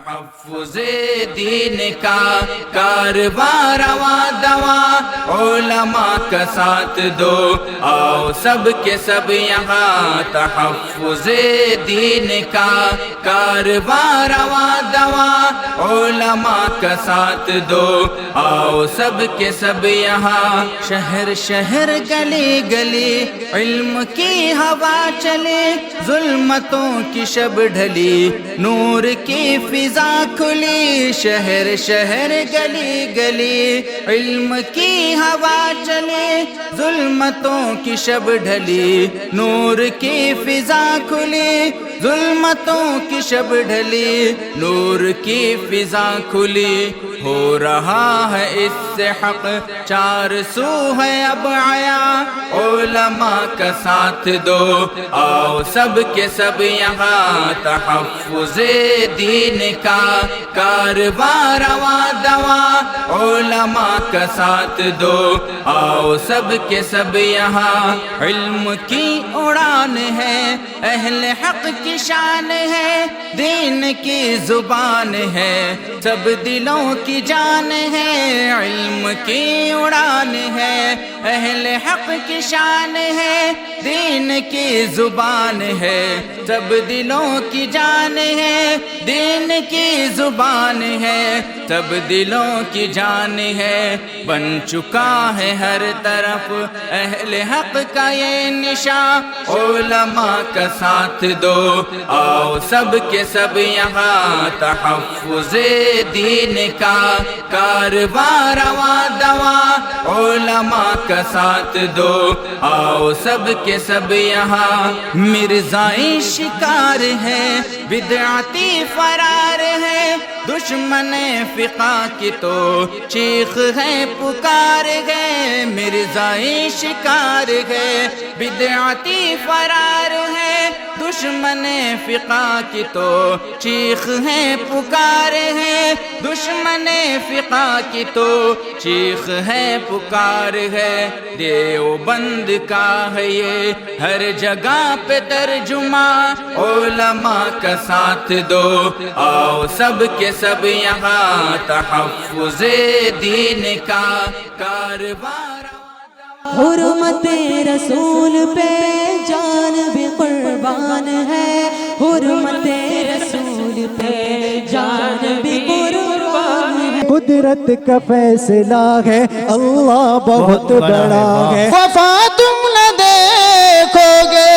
تحفظ دین کا کارواں رواں دواں علماء کا ساتھ دو، آؤ سب کے سب یہاں تحفظ دین کا کارواں رواں دواں علماء کا ساتھ دو، آؤ سب کے سب یہاں شہر شہر گلی گلی علم کی ہوا چلے، ظلمتوں کی شب ڈھلی نور کی فضا کھلی، شہر شہر گلی گلی علم کی ہوا چلے، ظلمتوں کی شب ڈھلی نور کی فضا کھلی، ظلمتوں کی شب ڈھلی نور کی فضا کھلی، ہو رہا ہے اس سے حق چار سو ہے اب آیا، علماء کا ساتھ دو، آؤ سب کے سب یہاں تحفظ دین کا کارواں رواں دواں علماء کا ساتھ دو، آؤ سب کے سب یہاں علم کی اڑان ہے، اہل حق کی شان ہے، دین کی زبان ہے، سب دلوں کی جان ہے، علم کی اڑان ہے، اہل حق کی شان ہے، دین کی زبان ہے، سب دلوں کی جان ہے، دین کی زبان ہے، سب دلوں کی جان ہے، بن چکا ہے ہر طرف اہل حق کا یہ نشان، علماء کا ساتھ دو، آؤ سب کے سب یہاں تحفظ دین کا کارواں رواں دواں علماء کا ساتھ دو، آؤ سب کے سب یہاں مرزائی شکار ہے، بدعتی فرار ہے، دشمن فقہ کی تو چیخ ہے پکار ہے، مرزائی شکار ہے، بدعتی فرار ہے، دشمن فقہ کی تو چیخ ہے پکار ہے، دشمن فقہ کی تو چیخ ہے پکار ہے، دیوبند کا ہے یہ ہر جگہ پہ ترجمہ، علماء کا ساتھ دو، آؤ سب کے سب یہاں تحفظ دین کا کارواں حرمت رسول پہ جان بھی قربان ہے، حرمت رسول پہ جان بھی قربان ہے، قدرت کا فیصلہ ہے، اللہ بہت بڑا ہے، وفا تم نہ دیکھو گے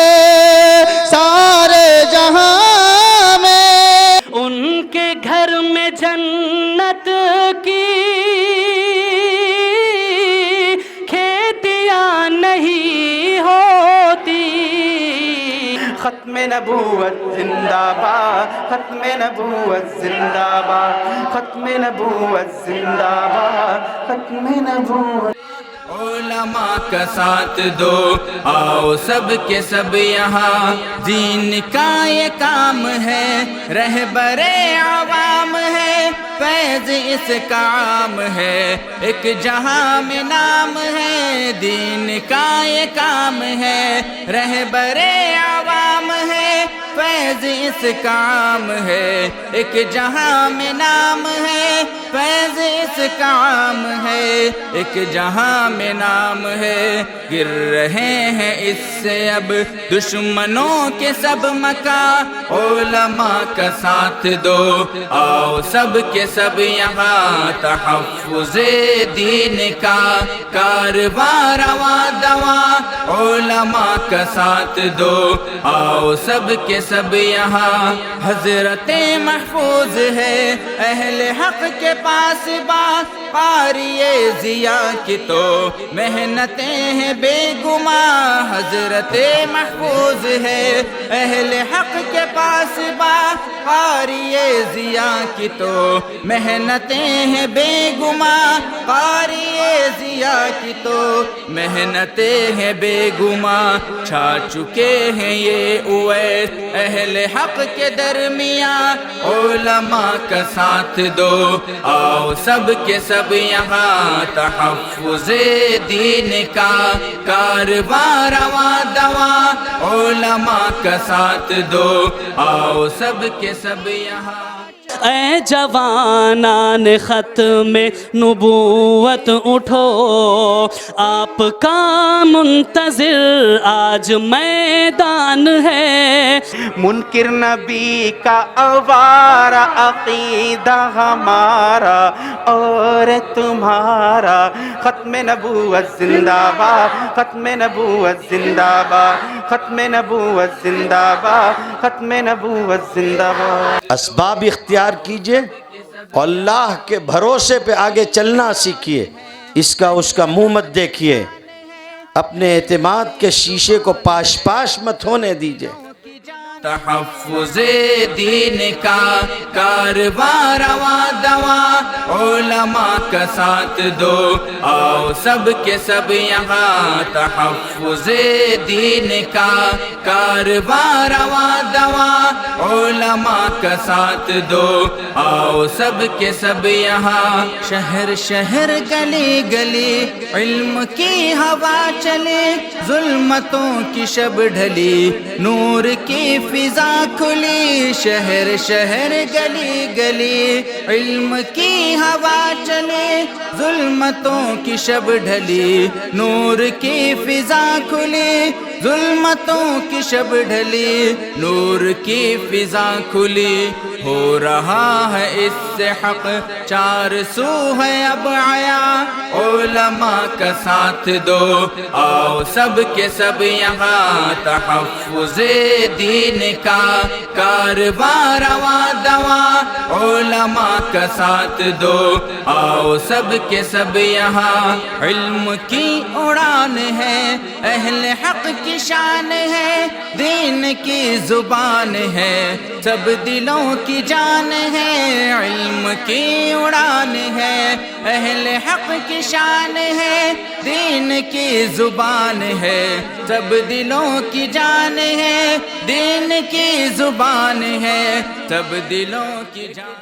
سارے جہاں میں، ان کے گھر میں جنت کی کھیتیاں نہیں ہوتی، ختم نبوت زندہ باد، ختم نبوت زندہ باد، ختم نبوت زندہ باد، ختم نبوت۔ علماء کا ساتھ دو، آؤ سب کے سب یہاں دین کا یہ کام ہے، رہبر عوام ہے، فیض اس کا عام ہے، ایک جہاں میں نام ہے، دین کا یہ کام ہے، رہبر عوام ہے، فیض اس کا عام ہے، ایک جہاں میں نام ہے، فیض اس کا عام ہے، ایک جہاں میں نام ہے، گر رہے ہیں اس سے اب دشمنوں کے سب مکان، علماء کا ساتھ دو، آؤ سب کے سب یہاں تحفظ دین کا کارواں رواں دواں علماء کا ساتھ دو، آؤ سب کے سب یہاں حضرت محفوظ ہے، اہل حق کے پاس بات، قاری ضیا کی تو محنتیں ہیں بے گماں، حضرت محفوظ ہے، اہل حق کے پاس بات، قاری ضیا کی تو محنتیں ہیں بے گماں، قاری ضیا کی تو محنتیں ہیں بے گماں، چھا چکے ہیں یہ اویس اہل حق کے درمیان، علماء کا ساتھ دو، آؤ سب کے سب یہاں تحفظ دین کا کارواں رواں دواں علماء کا ساتھ دو، آؤ سب کے سب یہاں اے جوانان ختم نبوت اٹھو، آپ کا منتظر آج میدان ہے۔ منکر نبی کا آوارہ عقیدہ ہمارا اور تمہارا، ختم نبوت زندہ باد، ختم نبوت زندہ باد، ختم نبوت زندہ باد، ختم نبوت زندہ باد۔ اسباب اختیار کیجئے اور اللہ کے بھروسے پہ آگے چلنا سیکھیے، اس کا منہ مت دیکھیے، اپنے اعتماد کے شیشے کو پاش پاش مت ہونے دیجئے۔ تحفظ دین کا کارواں رواں دواں، علماء کا ساتھ دو آؤ سب کے سب یہاں۔ تحفظ دین کا کارواں رواں دواں، علماء کا ساتھ دو آؤ سب کے سب یہاں۔ شہر شہر گلی گلی علم کی ہوا چلے، ظلمتوں کی شب ڈھلی نور کی فضا کھلی۔ شہر شہر گلی گلی علم کی ہوا چلے، ظلمتوں کی شب ڈھلی نور کی فضا کھلی۔ ظلمتوں کی شب ڈھلی نور کی فضا کھلی۔ ہو رہا ہے اس سے حق چار سو ہے اب آیا، علماء کا ساتھ دو آؤ سب کے سب یہاں۔ تحفظ دین کا کارواں رواں دواں، علماء کا ساتھ دو آؤ سب کے سب یہاں۔ علم کی اڑان ہے، اہل حق کی شان ہے، دین کی زبان ہے، سب دلوں کی جان ہے۔ علم کی اڑان ہے، اہل حق کی شان ہے، دین کی زبان ہے، سب دلوں کی جان ہے، دین کی زبان ہے، سب دلوں کی جان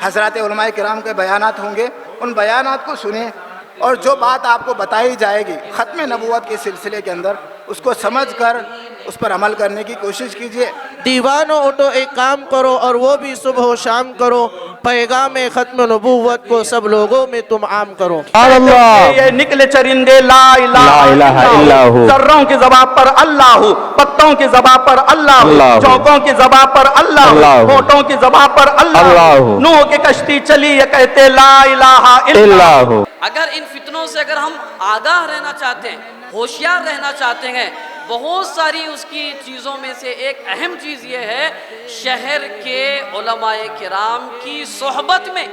حضرات علماء کرام کے بیانات ہوں گے، ان بیانات کو سنیں اور جو بات آپ کو بتائی جائے گی ختم نبوت کے سلسلے کے اندر اس کو سمجھ کر اس پر عمل کرنے کی کوشش کیجئے۔ دیوانوں اٹھو ایک کام کرو اور وہ بھی صبح و شام کرو، پیغام ختم نبوت کو سب لوگوں میں تم عام کرو۔ یہ نکلے چرندے لا الہ الا ہو، ذروں کی زبان پر اللہ ہو، پتوں کی زبان پر اللہ ہو، چوکوں کی زبان پر اللہ ہو، ہونٹوں کی زبان پر اللہ ہو۔ نوح کی کشتی چلی یہ کہتے لا الہ الا ہو۔ اگر ان فتنوں سے اگر ہم آگاہ رہنا چاہتے ہیں، ہوشیار رہنا چاہتے ہیں، بہت ساری اس کی چیزوں میں سے ایک اہم چیز یہ ہے شہر کے علماء کرام کی صحبت میں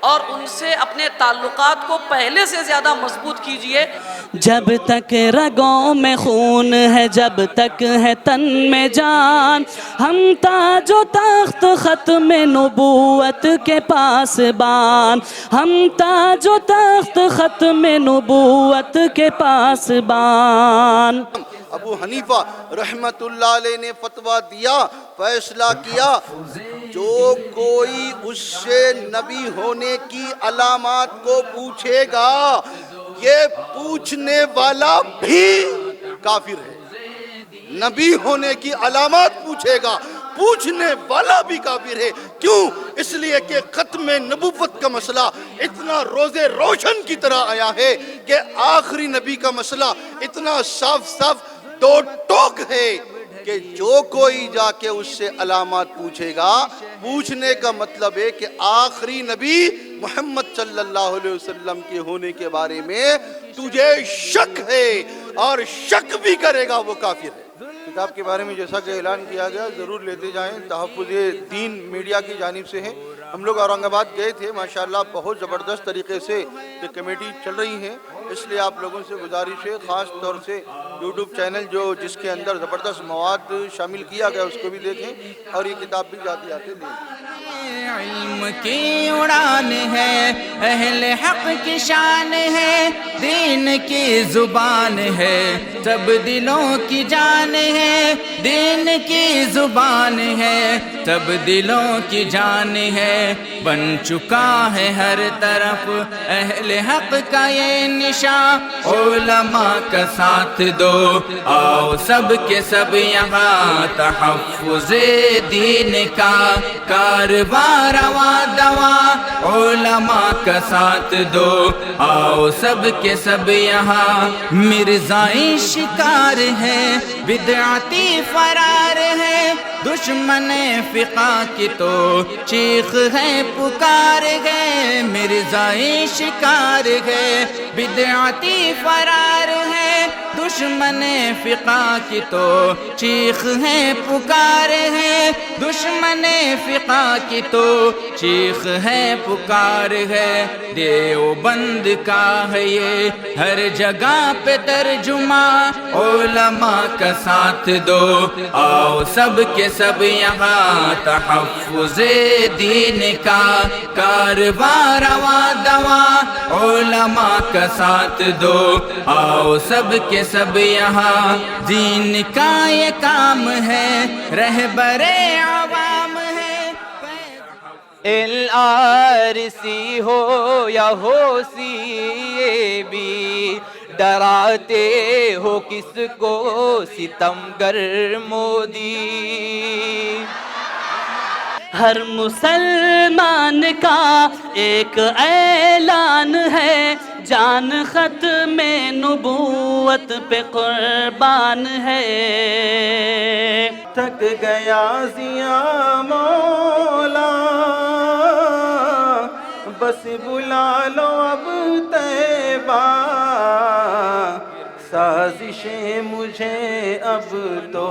اور ان سے اپنے تعلقات کو پہلے سے زیادہ مضبوط کیجئے۔ جب تک رگوں میں خون ہے، جب تک ہے تن میں جان، ہم تاج و تخت ختم نبوت کے پاسبان، ہم تاج و تخت ختم نبوت کے پاسبان۔ ابو حنیفہ رحمت اللہ علیہ نے فتویٰ دیا، فیصلہ کیا، جو کوئی اس سے نبی ہونے کی علامات کو پوچھے گا یہ پوچھنے والا بھی کافر ہے۔ نبی ہونے کی علامات پوچھے گا، پوچھنے والا بھی کافر ہے۔ کیوں؟ اس لیے کہ ختم نبوت کا مسئلہ اتنا روزے روشن کی طرح آیا ہے کہ آخری نبی کا مسئلہ اتنا صاف صاف دو ٹوک ہے کہ جو کوئی جا کے اس سے علامات پوچھے گا، پوچھنے کا مطلب ہے کہ آخری نبی محمد صلی اللہ علیہ وسلم کے ہونے کے بارے میں تجھے شک ہے اور شک بھی کرے گا وہ کافر ہے۔ کتاب کے بارے میں جیسا کہ اعلان کیا گیا ضرور لیتے جائیں، تحفظ دین میڈیا کی جانب سے ہے۔ ہم لوگ اورنگ آباد گئے تھے، ماشاءاللہ بہت زبردست طریقے سے یہ کمیٹی چل رہی ہے، اس لیے آپ لوگوں سے گزارش ہے خاص طور سے یوٹیوب چینل جس کے اندر زبردست مواد شامل کیا گیا اس کو بھی دیکھیں اور یہ کتاب بھی جاتی آتے لیں۔ علم کی اڑان ہے، اہل حق کی شان ہے، دین کی زبان ہے سب دلوں کی جان ہے دین کی زبان ہے سب دلوں کی جان ہے بن چکا ہے ہر طرف اہل حق کا یہ نشان علماء کا ساتھ دو آؤ سب کے سب یہاں تحفظ دین کا کارواں رواں دواں علماء کا ساتھ دو آؤ سب کے سب یہاں مرزائی شکار ہے بدعتی فرار ہے دشمن فقہ کی تو چیخ ہے پکار ہے مرزائی شکار ہے بدعتی فرار ہے دشمن فقہ کی تو چیخ ہے پکار ہے دشمن فقہ کی تو چیخ ہے پکار ہے دیوبند کا ہے یہ ہر جگہ پہ ترجمہ علماء کا ساتھ دو آؤ سب کے سب یہاں تحفظ دین کا کارواں رواں دواں علماء کا ساتھ دو آؤ سب کے سب یہاں دین کا یہ کام ہے رہبر عوام ہے LRC ہو یا ہو CAB ڈراتے ہو کس کو ستمگر مودی ہر مسلمان کا ایک اعلان ہے جان ختم نبوت پہ قربان ہے تھک گیا ضیاء مولا بس بلا لو اب طیبہ سازشیں مجھے اب تو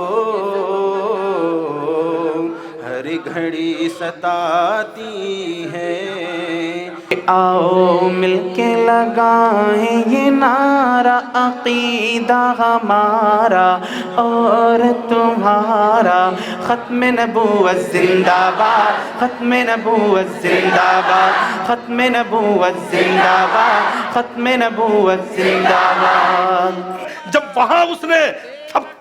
ہر گھڑی ستاتی ہے آؤ مل کے لگائیں یہ نعرہ عقیدہ ہمارا اور تمہارا ختم نبوت زندہ باد ختم نبوت زندہ باد ختم نبوت زندہ باد ختم نبوت زندہ باد جب وہاں اس نے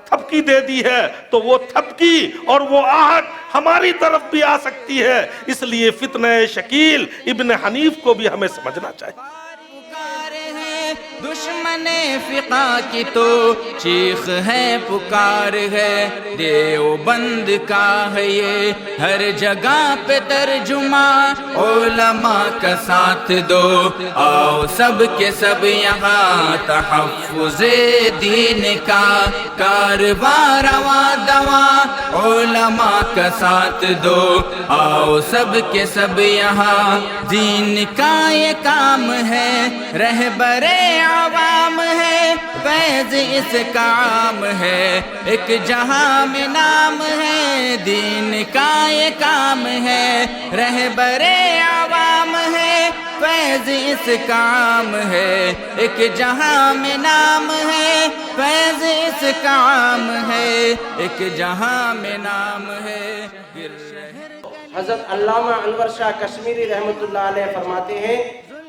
تھپکی دے دی ہے تو وہ تھپکی اور وہ آہٹ ہماری طرف بھی آ سکتی ہے اس لیے فتنہ شکیل ابن حنیف کو بھی ہمیں سمجھنا چاہیے دشمن فقہ کی تو چیخ ہے پکار ہے دیوبند کا ہے یہ ہر جگہ پہ ترجمہ علماء کا ساتھ دو آؤ سب کے سب یہاں تحفظ دین کا کارواں رواں دواں علماء کا ساتھ دو آؤ سب کے سب یہاں دین کا یہ کام ہے رہبر عوام ہے فیض اس کا عام ہے ایک جہاں میں نام ہے دین کا یہ کام ہے رہبر عوام ہے فیض اس کا عام ہے ایک جہاں میں نام ہے فیض اس کا عام ہے ایک جہاں میں نام ہے حضرت علامہ انور شاہ کشمیری رحمۃ اللہ علیہ فرماتے ہیں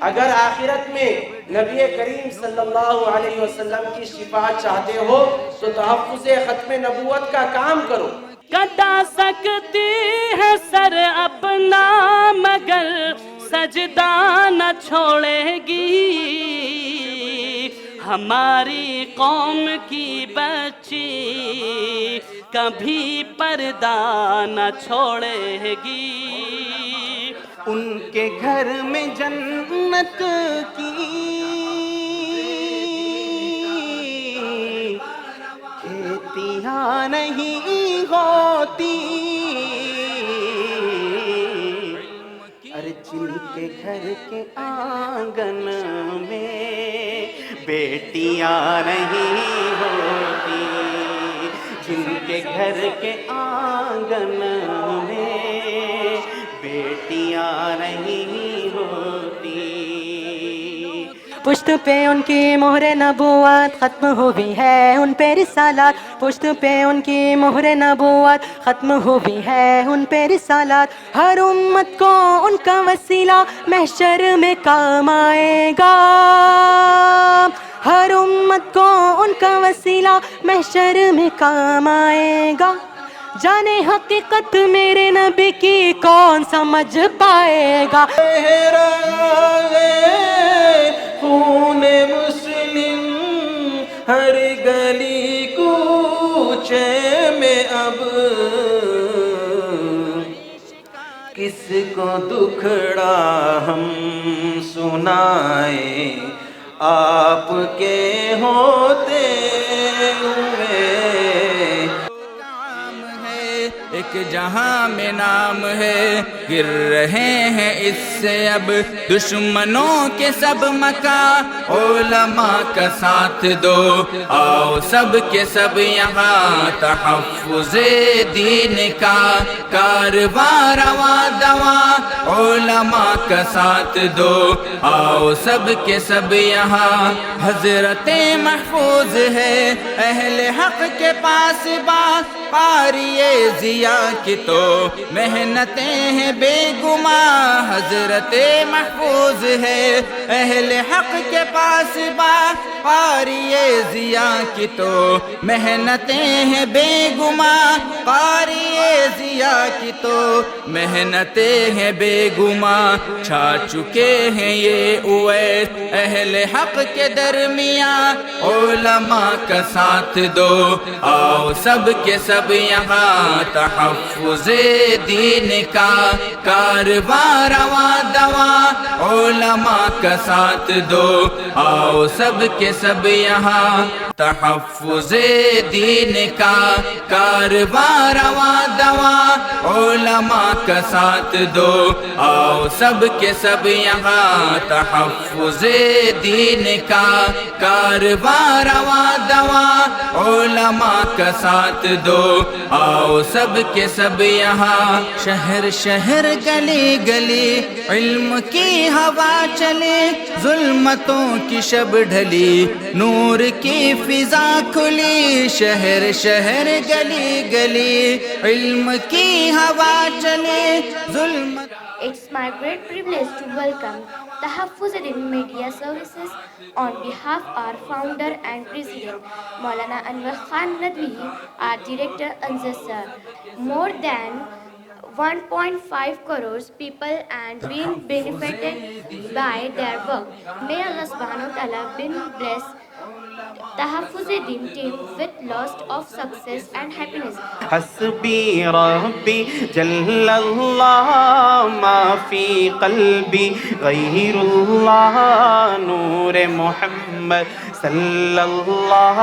اگر آخرت میں نبی کریم صلی اللہ علیہ وسلم کی شفاعت چاہتے ہو تو تحفظ ختم نبوت کا کام کرو کٹا سکتی ہے سر اپنا مگر سجدہ نہ چھوڑے گی ہماری قوم کی بچی کبھی پردہ نہ چھوڑے گی ان کے گھر میں جنت کی کھیتیاں نہیں ہوتی ارے جن کے گھر کے آنگن میں بیٹیاں نہیں ہوتی جن کے گھر کے آنگن میں بیٹیاں نہیں ہوتی پشت پہ ان کی مہر نبوت ختم ہوئی ہے ان پہ رسالات، پشت پہ ان کی مہر نبوت ختم ہوئی ہے ان پہ رسالات، ہر امت کو ان کا وسیلہ محشر میں کام آئے گا، ہر امت کو ان کا وسیلہ محشر میں کام آئے گا، جانے حقیقت میرے نبی کی کون سمجھ پائے گا۔ خون مسلم ہر گلی کوچے میں اب کس کو دکھڑا ہم سنائیں، آپ کے ہوتے ہوئے ایک جہاں میں نام ہے، گر رہے ہیں اس سے اب دشمنوں کے سب مکاں، علماء کا ساتھ دو آؤ سب کے سب یہاں، تحفظ دین کا کارواں رواں دواں، علماء کا ساتھ دو آؤ سب کے سب یہاں، حضرت محفوظ ہے اہل حق کے پاس بات، قاری ضیا کی تو محنتیں ہیں بے گماں، حضرت محفوظ ہے اہل حق کے پاس بات، قاری ضیا کی تو محنتیں ہیں بے گماں، قاری ضیا کی تو محنتیں ہیں بے گماں، چھا چکے ہیں یہ اویس اہل حق کے درمیان، علماء کا ساتھ دو آؤ سب کے سب یہاں، تحفظ دین کا کارواں رواں دواں، علماء کا ساتھ دو آؤ سب کے سب یہاں، تحفظ دین کا کارواں رواں دواں، علماء کا ساتھ دو آؤ سب کے سب یہاں، تحفظ دین کا کارواں رواں دواں، علماء کا ساتھ دو آؤ سب کے سب یہاں، شہر شہر گلی گلی علم کی ہوا چلے، ظلمتوں کی شب ڈھلی نور کی فضا کھلی، شہر شہر گلی گلی علم کی ہوا چلے، ظلمت۔ It's my great privilege to welcome Tahaffuz Din Media Services on behalf of our founder and president, Maulana Anwar Khan Nadwi, our director Anzar sir. More than 1.5 crores people and being benefited by their work. May Allah subhanahu wa ta'ala bless Tahaffuz Din team with lots of success and happiness. حسبی ربی جل اللہ ما فی قلبی غیر اللہ، نور محمد صلی اللہ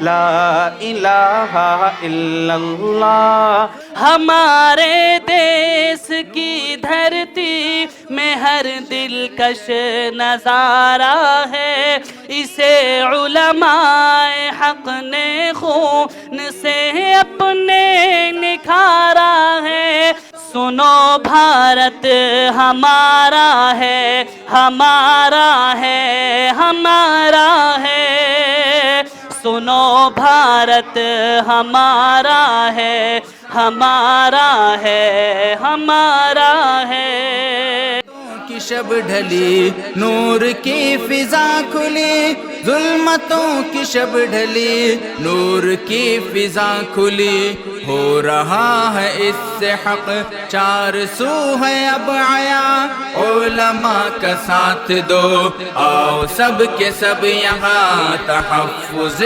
لا الہ الا اللہ۔ ہمارے دیس کی دھرتی میں ہر دلکش نظارہ ہے، اسے علماء حق نے خون سے اپنے نکھارا ہے، سنو بھارت ہمارا ہے ہمارا ہے ہمارا ہے، سنو بھارت ہمارا ہے ہمارا ہے ہمارا ہے۔ کی شب ڈھلی نور کی فضا کھلی، ظلمتوں کی شب ڈھلی نور کی فضا کھلی، ہو رہا ہے اس سے حق چار سو ہے اب آیا، علماء کا ساتھ دو آؤ سب کے سب یہاں، تحفظ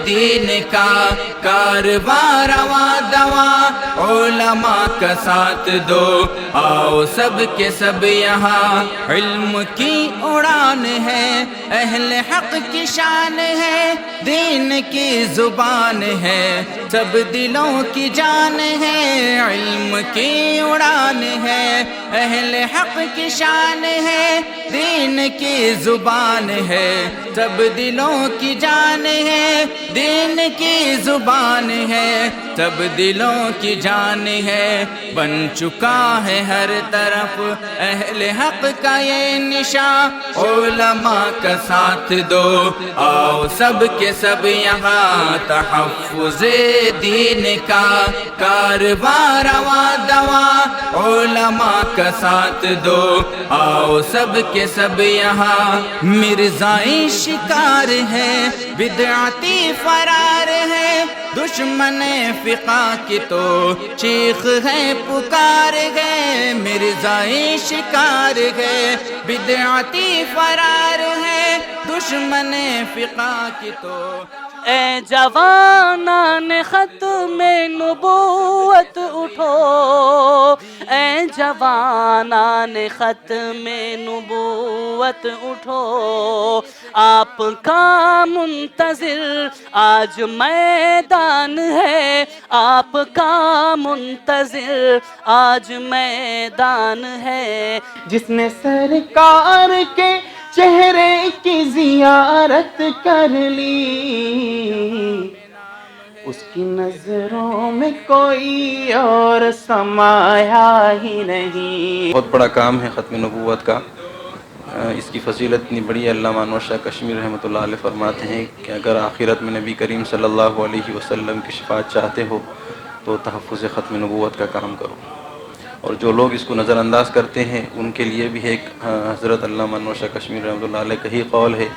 دین کا کارواں رواں دواں، علماء کا ساتھ دو آؤ سب کے سب یہاں، علم کی اڑان ہے اہل حق کی شان ہے، دین کی زبان ہے سب دلوں کی جان ہے، علم کی اڑان ہے اہل حق کی شان ہے، دین کی زبان ہے، سب دلوں کی جان ہے، دین کی زبان ہے، سب دلوں کی جان ہے، بن چکا ہے ہر طرف اہل حق کا یہ نشان، علماء کا ساتھ دو آؤ سب کے سب یہاں، تحفظ دین کا کارواں رواں دواں، علماء کا ساتھ دو آؤ سب کے سب یہاں، مرزائی شکار ہے، بدعتی فرار ہے، دشمن فقہ کی تو چیخ ہے پکار ہے، مرزائی شکار ہے، بدعتی فرار ہے، دشمن فقہ کی تو۔ اے جوانان ختم نبوت اٹھو، اے جوانان ختم نبوت اٹھو، آپ کا منتظر آج میدان ہے، آپ کا منتظر آج میدان ہے، جس نے سرکار کے چہرے کی زیارت کر لی، اس کی نظروں میں کوئی اور سمایا ہی نہیں۔ بہت بڑا کام ہے ختم نبوت کا، اس کی فضیلت اتنی بڑی ہے۔ علامہ انور شاہ کشمیری رحمۃ اللہ علیہ فرماتے ہیں کہ اگر آخرت میں نبی کریم صلی اللہ علیہ وسلم کی شفاعت چاہتے ہو تو تحفظ ختم نبوت کا کام کرو، اور جو لوگ اس کو نظر انداز کرتے ہیں ان کے لیے بھی ایک حضرت علامہ انور شاہ کشمیری رحمۃ اللہ علیہ کا ہی قول ہے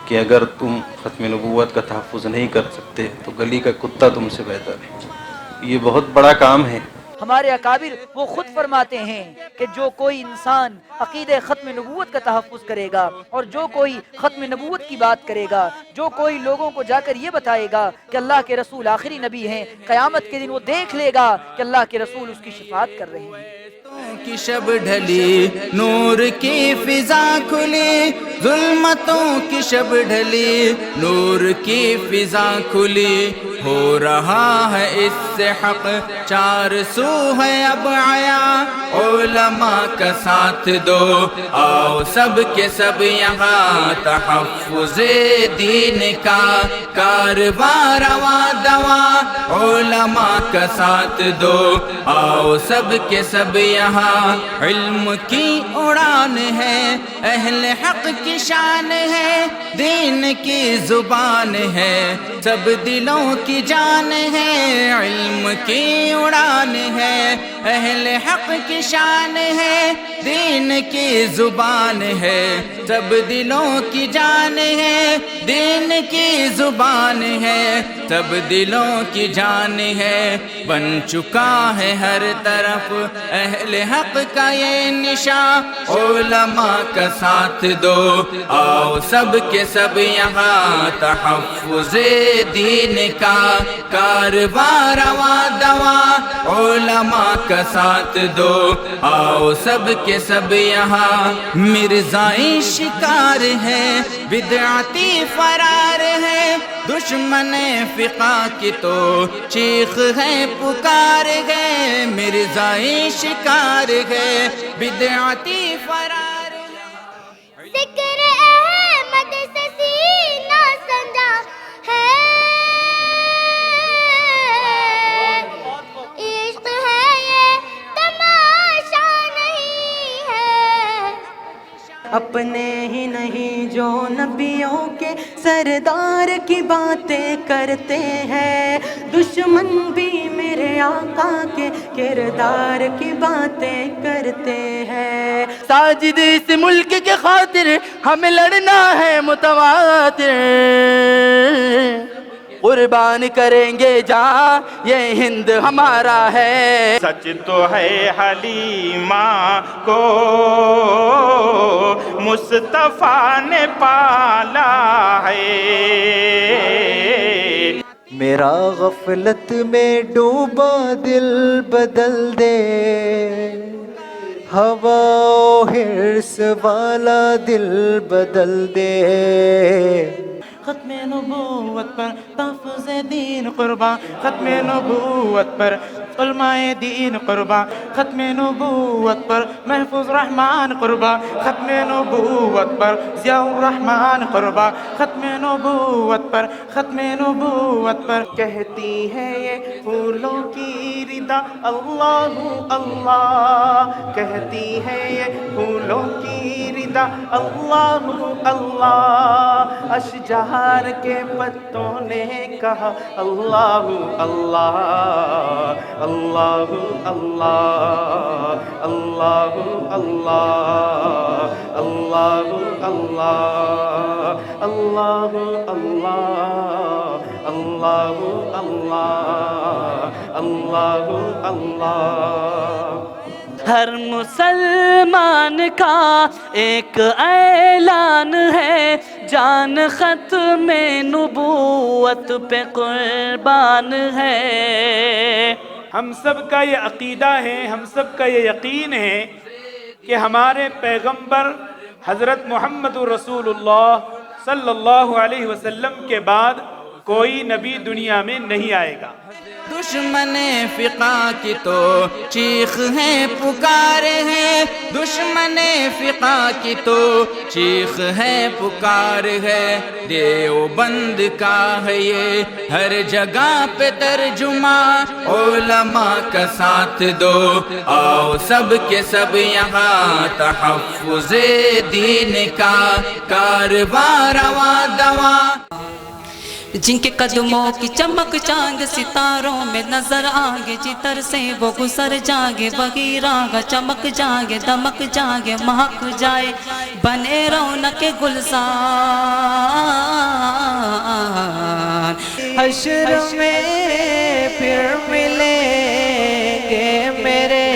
کہ اگر تم ختم نبوت کا تحفظ نہیں کر سکتے تو گلی کا کتا تم سے بہتر ہے۔ یہ بہت بڑا کام ہے۔ ہمارے اکابر وہ خود فرماتے ہیں کہ جو کوئی انسان عقیدہ ختم نبوت کا تحفظ کرے گا، اور جو کوئی ختم نبوت کی بات کرے گا، جو کوئی لوگوں کو جا کر یہ بتائے گا کہ اللہ کے رسول آخری نبی ہیں، قیامت کے دن وہ دیکھ لے گا کہ اللہ کے رسول اس کی شفاعت کر رہے ہیں۔ کی شب ڈھلی نور کی فضا کھلی، ظلمتوں کی شب ڈھلی نور کی فضا کھلی، ہو رہا ہے اس سے حق چار سو ہے اب آیا، علماء کا ساتھ دو آؤ سب کے سب یہاں، تحفظ دین کا کارواں رواں دواں، علماء کا ساتھ دو آؤ سب کے سب یہاں، علم کی اڑان ہے، اہل حق کی شان ہے، دین کی زبان ہے، سب دلوں کی جان ہے، علم کی اڑان ہے، اہل حق کی شان ہے، دین کی زبان ہے، سب دلوں کی جان ہے، دین کی زبان ہے، سب دلوں کی جان ہے، بن چکا ہے ہر طرف اہل حق کا یہ نشان، علماء کا ساتھ دو آؤ سب کے سب یہاں، تحفظ دین کا کارواں رواں دواں، علماء کا ساتھ دو آؤ سب کے سب یہاں، مرزائی شکار ہے، بدعتی فرار ہے، دشمن فقہ کی تو چیخ ہے پکار ہے، مرزائی شکار ہے، بدعتی فرار ہے، ذکر احمد سے سینہ سنجا ہے، عشق ہے یہ تماشا نہیں ہے، اپنے ہی نہیں جو نبیوں کے سردار کی باتیں کرتے ہیں، دشمن بھی میرے آقا کے کردار کی باتیں کرتے ہیں، ساجد اس ملک کے خاطر ہمیں لڑنا ہے متواتر، قربان کریں گے جہاں یہ ہند ہمارا ہے۔ سچ تو ہے حلیمہ کو مصطفیٰ نے پالا ہے، میرا غفلت میں ڈوبا دل بدل دے، ہوا و حرص والا دل بدل دے، ختم نبوت پر تحفظ دین قربان، ختم نبوت پر علمائے دین قربان ختم نبوت پر محفوظ رحمان قربان ختم نبوت پر ضیاء الرحمان قربان ختم نبوت پر ختم نبوت پر کہتی ہے یہ پھولوں کی ردا اللہ اللہ کہتی ہے یہ پھولوں کی ردا اللہ اللہ اشجار کے پتوں نے کہا اللہ اللہ اللہ اللہ اللہ اللہ اللہ اللہ اللہ اللہ اللہ اللہ اللہ اللہ ہر مسلمان کا ایک اعلان ہے جان ختم نبوت پہ قربان ہے. ہم سب کا یہ عقیدہ ہے، ہم سب کا یہ یقین ہے کہ ہمارے پیغمبر حضرت محمد رسول اللہ صلی اللہ علیہ وسلم کے بعد کوئی نبی دنیا میں نہیں آئے گا. دشمن فقہ کی تو چیخ ہے پکار ہے، دشمن فقہ کی تو چیخ ہے پکار ہے، دیوبند کا ہے یہ ہر جگہ پہ ترجمہ، علماء کا ساتھ دو آؤ سب کے سب یہاں، تحفظ دین کا کارواں رواں دواں. جن کے قدموں کی چمک چاند ستاروں میں نظر آگے، جتر سے وہ گزر جاگے، وہی راگ چمک جاگے، دمک جاگے، مہک جائے، بنے رونق گلزار. حشر میں پھر ملیں گے میرے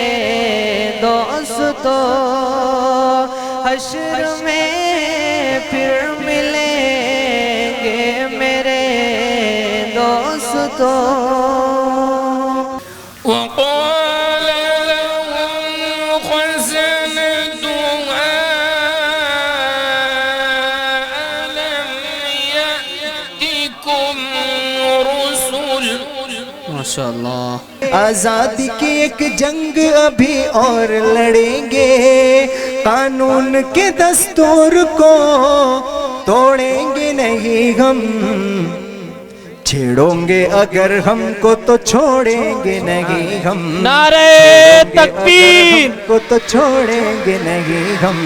دوستو، حشر میں پھر ملیں گے میرے دوستو. وقال لهم خزنتها ألم يأتكم رسل. ماشاء اللہ. آزادی کی ایک جنگ ابھی اور لڑیں گے، قانون کے دستور کو توڑیں گے نہیں ہم، چھیڑوں گے اگر ہم کو تو چھوڑیں گے نہیں ہم، نعرہ تکبیر ہم کو تو چھوڑیں گے نہیں ہم.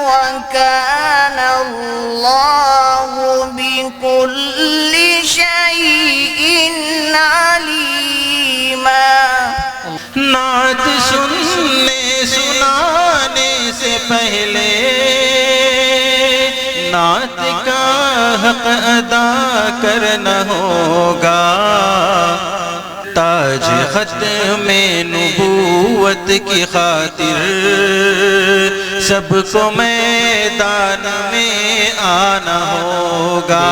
وكان الله بكل شيء عليما. نعت سننے سنانے سے پہلے نعت کا حق ادا کرنا ہوگا، تاج ختم نبوت کی خاطر سب کو میدان میں آنا ہوگا.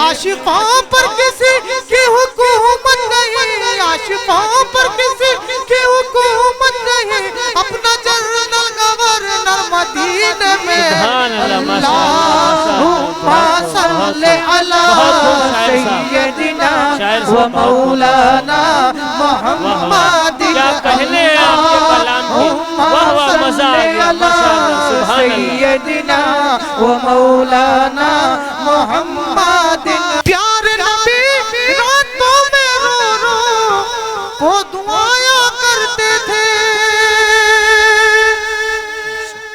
عاشقوں پر کسی کی حکومت نہیں، عاشقوں پر کسی کی حکومت نہیں، اپنا جنرل گورنر مدینے میں. اللہم صل صل علی سیدنا و مولانا محمد اللہم صل علی سیدنا و مولانا محمد. پیارے نبی راتوں میں رو رو وہ دعایا کرتے تھے.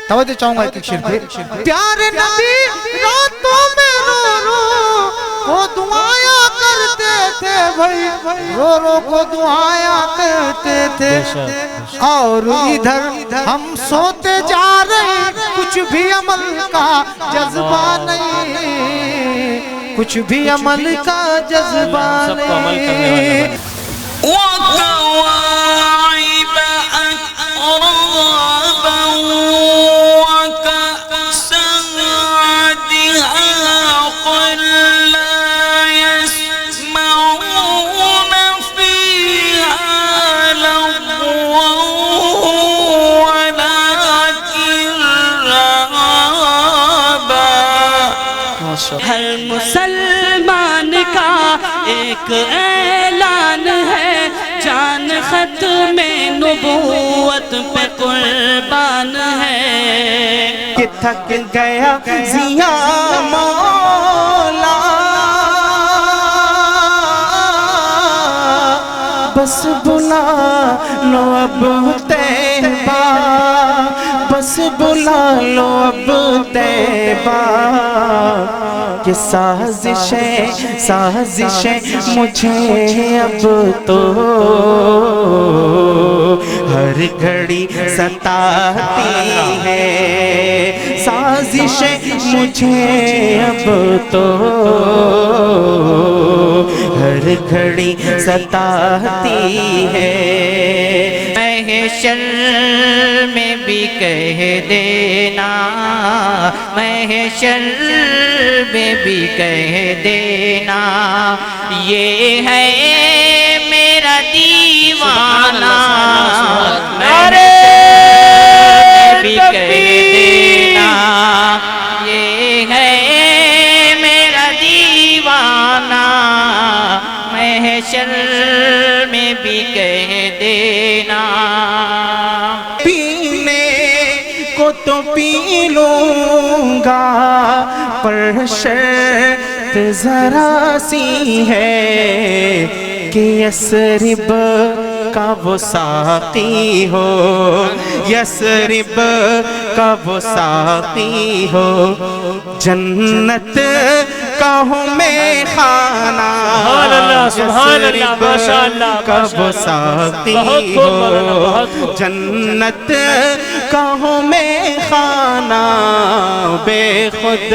توجہ چاہوں گا ایک شعر پہ. پیارے نبی راتوں میں رو رو وہ دعایا کرتے تھے بھائی, رو رو کو دعایا کرتے تھے. اور ادھر ہم سوتے جا رہے, کچھ بھی عمل کا جذبہ نہیں, کچھ بھی عمل کا جذبہ نہیں. وكواعب أترابا وكأسا عدها قل لا يسمعون فيها لغوا ولا كرابا. ہر مسلمان کا ایک اعلان ہے, جان ختم نبوت پہ قربان ہے. کہ تھک گیا زیا مولا, بس بلا لو اب طیبہ, بس بلا لو اب طیبہ. کہ سازشیں مجھے اب تو ہر گھڑی ستاتی ہے. سازشیں مجھے اب تو ہر گھڑی ستاتی ہے. محشر میں بھی کہہ دینا, محشر میں بھی کہہ دینا, یہ ہے میرا دیوانہ. محشر میں بھی کہہ دینا, یہ ہے میرا دیوانہ. محشر میں بھی کہہ دینا. پینے کو تو پی لوں گا پر شرط ذرا سی ہے کہ یثرب کا وہ ساقی ہو, یثرب کا وہ ساقی ہو. جنت کا ہوں میں خانہ, یثرب کا وہ ساقی ہو. جنت کا ہوں میں خانہ, بے خود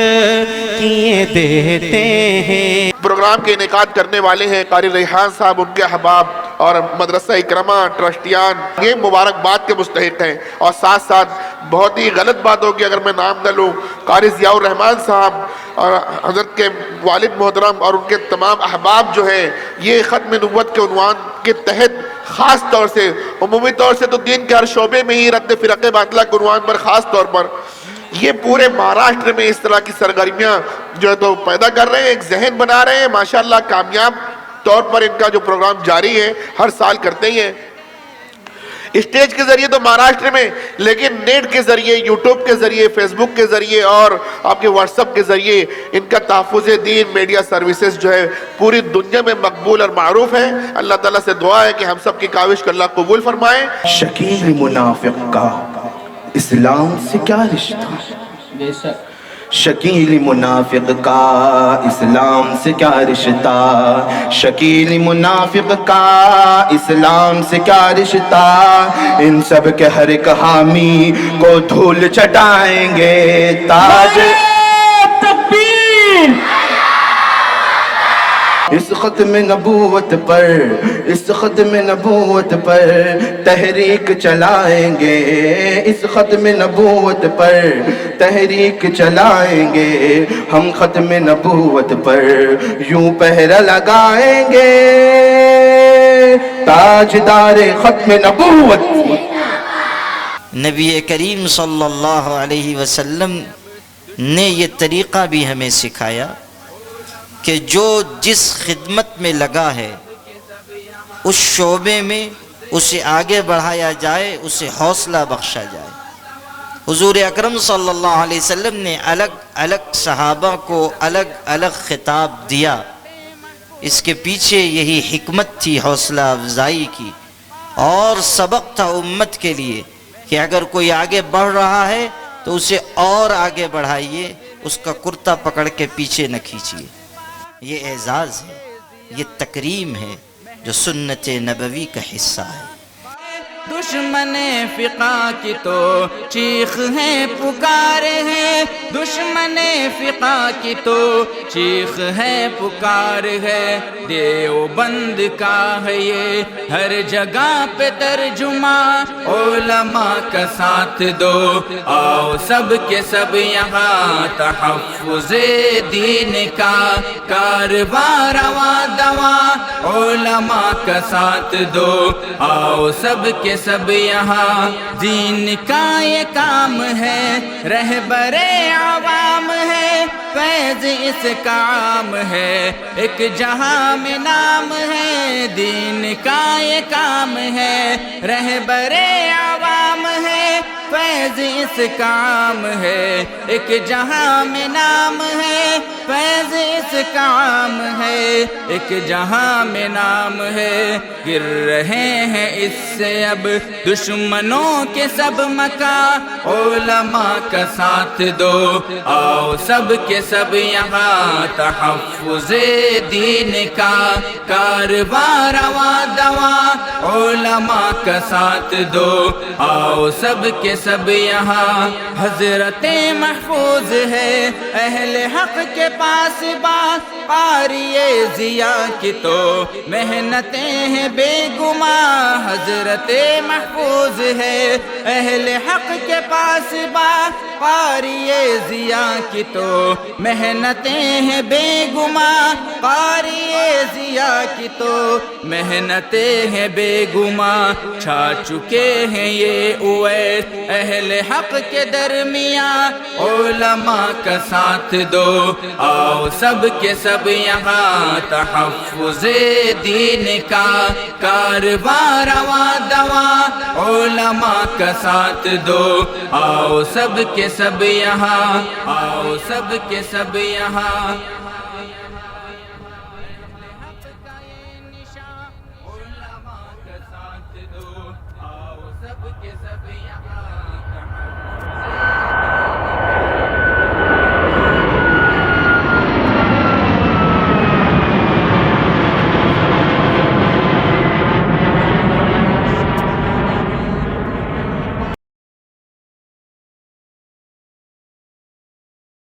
کیے دیتے ہیں. پروگرام کے انعقاد کرنے والے ہیں قاری ریحان صاحب, ان کے احباب اور مدرسہ اکرمہ ٹرسٹیان, یہ مبارکباد کے مستحق ہیں. اور ساتھ ساتھ بہت ہی غلط بات ہوگی اگر میں نام نہ لوں, قاری ضیاء الرحمن صاحب اور حضرت کے والد محترم اور ان کے تمام احباب جو ہیں, یہ ختم نبوت کے عنوان کے تحت خاص طور سے, عمومی طور سے تو دین کے ہر شعبے میں ہی رد فرقہ باطلہ کے عنوان پر خاص طور پر یہ پورے مہاراشٹر میں اس طرح کی سرگرمیاں جو ہے تو پیدا کر رہے ہیں, ایک ذہن بنا رہے ہیں. ماشاءاللہ کامیاب طور پر ان کا جو پروگرام جاری ہے, ہر سال کرتے ہی ہیں اسٹیج کے ذریعے تو مہاراشٹر میں, لیکن نیٹ کے ذریعے, یوٹیوب کے ذریعے, فیس بک کے ذریعے اور آپ کے واٹس ایپ کے ذریعے ان کا تحفظ دین میڈیا سروسز جو ہے پوری دنیا میں مقبول اور معروف ہے. اللہ تعالیٰ سے دعا ہے کہ ہم سب کی کاوش کو اللہ قبول فرمائے. شکیل منافق کا اسلام سے کیا رشتہ, شکیل منافق کا اسلام سے کیا رشتہ, شکیل منافق کا اسلام سے کیا رشتہ. ان سب کے ہر ایک حامی کو دھول چٹائیں گے تاج تکبیر. اس ختم نبوت پر, اس ختم نبوت پر تحریک چلائیں گے, اس ختم نبوت پر تحریک چلائیں گے. ہم ختم نبوت پر یوں پہرا لگائیں گے, تاجدار ختم نبوت. نبی کریم صلی اللہ علیہ وسلم نے یہ طریقہ بھی ہمیں سکھایا کہ جو جس خدمت میں لگا ہے اس شعبے میں اسے آگے بڑھایا جائے، اسے حوصلہ بخشا جائے۔ حضور اکرم صلی اللہ علیہ وسلم نے الگ الگ صحابہ کو الگ الگ خطاب دیا، اس کے پیچھے یہی حکمت تھی حوصلہ افزائی کی، اور سبق تھا امت کے لیے کہ اگر کوئی آگے بڑھ رہا ہے تو اسے اور آگے بڑھائیے، اس کا کرتا پکڑ کے پیچھے نہ کھینچیے۔ یہ اعزاز ہے، یہ تکریم ہے جو سنت نبوی کا حصہ ہے۔ دشمن فقہ کی تو چیخ ہے پکار ہے، دشمن فقہ کی تو چیخ ہے پکار ہے، دیوبند کا ہے یہ ہر جگہ پہ ترجمہ، علماء کا ساتھ دو آؤ سب کے سب یہاں، تحفظ دین کا کارواں رواں دواں، علماء کا ساتھ دو آؤ سب کے سب یہاں، دین کا یہ کام ہے رہبر عوام ہے، فیض اس کا عام ہے ایک جہاں میں نام ہے، دین کا یہ کام ہے رہبر عوام ہے، فیض اس کا عام ہے ایک جہاں میں نام ہے، فیض اس کا عام ہے ایک جہاں میں نام ہے، گر رہے ہیں اس سے اب دشمنوں کے سب مکاں، علماء کا ساتھ دو آؤ سب کے سب یہاں، تحفظ دین کا کارواں رواں دواں، علماء کا ساتھ دو آؤ سب کے سب یہاں، حضرت محفوظ ہے اہل حق کے پاس بات، قاری ضیا کی تو محنتیں ہیں بے گماں، حضرت محفوظ ہے اہل حق کے پاس بات، قاری ضیا کی تو محنتیں ہیں بے گماں، قاری ضیا کی تو محنتیں ہیں بے گماں، چھا چکے ہیں یہ اویس اہل حق کے درمیان، علماء کا ساتھ دو آؤ سب کے سب یہاں، تحفظ دین کا کارواں رواں دواں، علماء کا ساتھ دو آؤ سب کے سب یہاں، آؤ سب کے سب یہاں۔